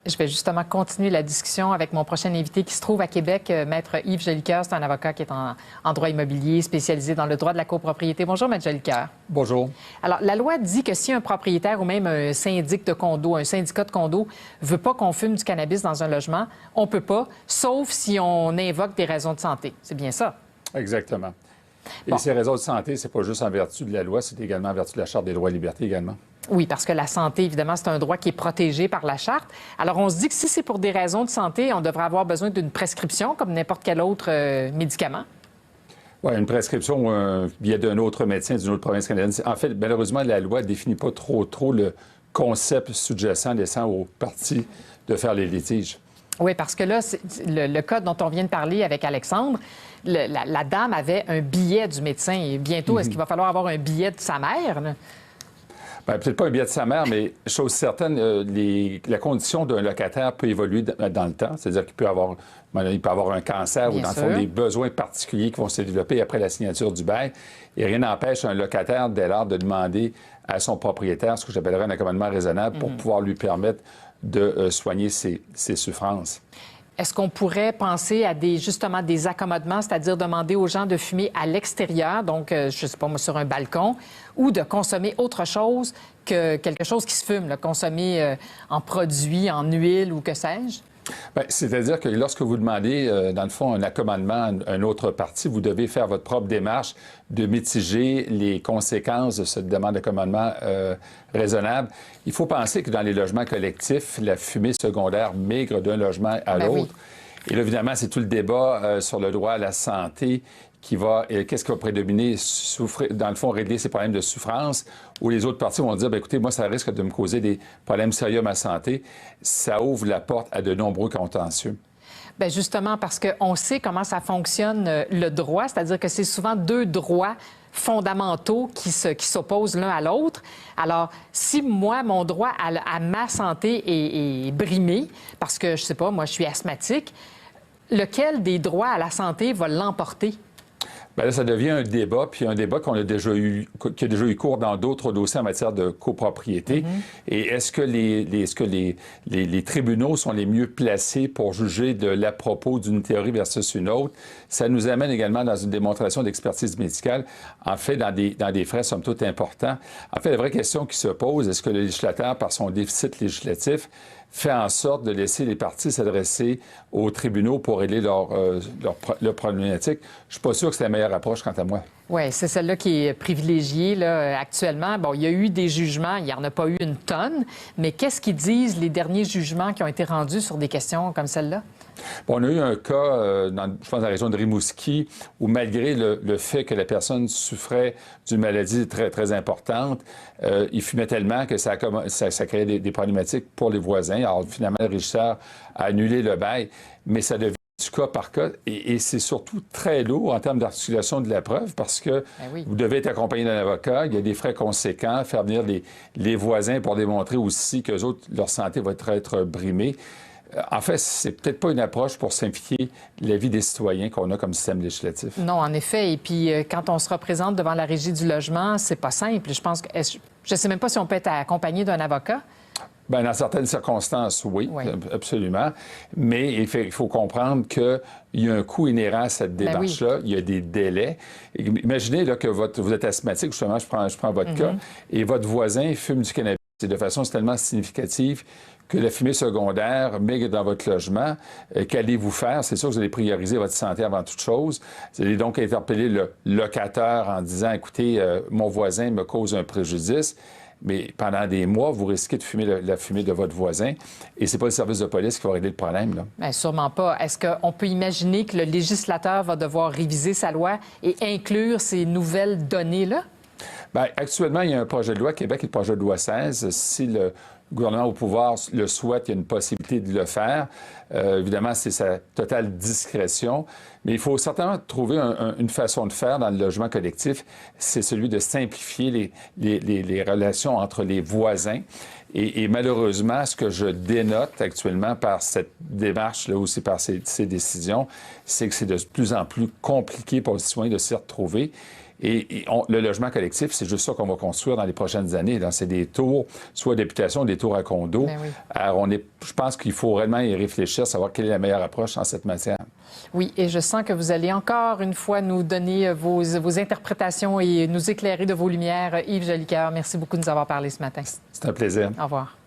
Je vais justement continuer la discussion avec mon prochain invité qui se trouve à Québec, Maître Yves Jolicoeur. C'est un avocat qui est en droit immobilier, spécialisé dans le droit de la copropriété. Bonjour, Maître Jolicoeur. Bonjour. Alors, la loi dit que si un propriétaire ou même un syndic de condo, un syndicat de condo, veut pas qu'on fume du cannabis dans un logement, on peut pas, sauf si on invoque des raisons de santé. C'est bien ça? Exactement. Et Bon. ces raisons de santé, c'est pas juste en vertu de la loi, c'est également en vertu de la Charte des droits et libertés également. Oui, parce que la santé, évidemment, c'est un droit qui est protégé par la Charte. Alors, on se dit que si c'est pour des raisons de santé, on devrait avoir besoin d'une prescription comme n'importe quel autre médicament. Oui, une prescription ou un billet d'un autre médecin d'une autre province canadienne. En fait, malheureusement, la loi ne définit pas trop le concept sous-jacent laissant aux parties de faire les litiges. Oui, parce que là, le cas dont on vient de parler avec Alexandre, la dame avait un billet du médecin. Et bientôt, est-ce qu'il va falloir avoir un billet de sa mère, là? Bien, peut-être pas un billet de sa mère, mais chose certaine, la condition d'un locataire peut évoluer dans le temps. C'est-à-dire qu'il peut avoir un cancer Bien ou, dans le sûr. fond, des besoins particuliers qui vont se développer après la signature du bail. Et rien n'empêche un locataire, dès lors, de demander à son propriétaire ce que j'appellerais un accommodement raisonnable pour pouvoir lui permettre de soigner ses souffrances. Est-ce qu'on pourrait penser à justement des accommodements, c'est-à-dire demander aux gens de fumer à l'extérieur, donc, je ne sais pas moi, sur un balcon, ou de consommer autre chose que quelque chose qui se fume, là, consommer en produits, en huile ou que sais-je? Bien, c'est-à-dire que lorsque vous demandez, dans le fond, un accommodement à une autre partie, vous devez faire votre propre démarche de mitiger les conséquences de cette demande d'accommodement raisonnable. Il faut penser que dans les logements collectifs, la fumée secondaire migre d'un logement à l'autre. Oui. Et là, évidemment, c'est tout le débat sur le droit à la santé qui va, qu'est-ce qui va prédominer, dans le fond, régler ces problèmes de souffrance, où les autres parties vont dire, bien, écoutez, moi, ça risque de me causer des problèmes sérieux à ma santé. Ça ouvre la porte à de nombreux contentieux. Bien, justement, parce qu'on sait comment ça fonctionne, le droit, c'est-à-dire que c'est souvent deux droits fondamentaux qui s'opposent l'un à l'autre. Alors, si moi, mon droit à ma santé est brimé, parce que, je sais pas, moi, je suis asthmatique, lequel des droits à la santé va l'emporter? Bien là, ça devient un débat, puis un débat qui a déjà eu cours dans d'autres dossiers en matière de copropriété. Et est-ce que les tribunaux sont les mieux placés pour juger de l'à propos d'une théorie versus une autre? Ça nous amène également dans une démonstration d'expertise médicale, en fait, dans des frais somme toute importants. En fait, la vraie question qui se pose, est-ce que le législateur, par son déficit législatif, fait en sorte de laisser les parties s'adresser aux tribunaux pour régler leur problématique? Je suis pas sûr que c'est la meilleure approche, quant à moi. Oui, c'est celle-là qui est privilégiée là, actuellement. Bon, il y a eu des jugements, il n'y en a pas eu une tonne, mais qu'est-ce qu'ils disent les derniers jugements qui ont été rendus sur des questions comme celle-là? Bon, on a eu un cas, je pense, dans la région de Rimouski, où malgré le fait que la personne souffrait d'une maladie très, très importante, il fumait tellement que ça créait des problématiques pour les voisins. Alors, finalement, le régisseur a annulé le bail, mais ça devient du cas par cas. Et c'est surtout très lourd en termes d'articulation de la preuve parce que vous devez être accompagné d'un avocat, il y a des frais conséquents, faire venir les voisins pour démontrer aussi qu'eux autres, leur santé va être brimée. En fait, c'est peut-être pas une approche pour simplifier la vie des citoyens qu'on a comme système législatif. Non, en effet. Et puis, quand on se représente devant la Régie du logement, c'est pas simple. Je pense que... Je sais même pas si on peut être accompagné d'un avocat. Bien, dans certaines circonstances, oui, absolument. Mais il faut comprendre qu'il y a un coût inhérent à cette démarche-là. Il y a des délais. Imaginez là, que vous êtes asthmatique, justement, je prends votre cas, et votre voisin fume du cannabis. C'est de façon tellement significative que la fumée secondaire migre dans votre logement. Qu'allez-vous faire? C'est sûr que vous allez prioriser votre santé avant toute chose. Vous allez donc interpeller le locataire en disant, écoutez, mon voisin me cause un préjudice. Mais pendant des mois, vous risquez de fumer la fumée de votre voisin. Et c'est pas le service de police qui va régler le problème, là. Bien, sûrement pas. Est-ce qu'on peut imaginer que le législateur va devoir réviser sa loi et inclure ces nouvelles données-là? Bien, actuellement, il y a un projet de loi, Québec, le projet de loi 16. Si le gouvernement au pouvoir le souhaite, il y a une possibilité de le faire. Évidemment, c'est sa totale discrétion. Mais il faut certainement trouver une façon de faire dans le logement collectif. C'est celui de simplifier les relations entre les voisins. Et malheureusement, ce que je dénote actuellement par cette démarche-là aussi, par ces décisions, c'est que c'est de plus en plus compliqué pour les citoyens de s'y retrouver. Le logement collectif, c'est juste ça qu'on va construire dans les prochaines années. C'est des tours, soit d'habitation, des tours à condos. Ben oui. Alors, je pense qu'il faut vraiment y réfléchir, savoir quelle est la meilleure approche en cette matière. Oui, et je sens que vous allez encore une fois nous donner vos interprétations et nous éclairer de vos lumières. Yves Jolicoeur, merci beaucoup de nous avoir parlé ce matin. C'est un plaisir. Au revoir.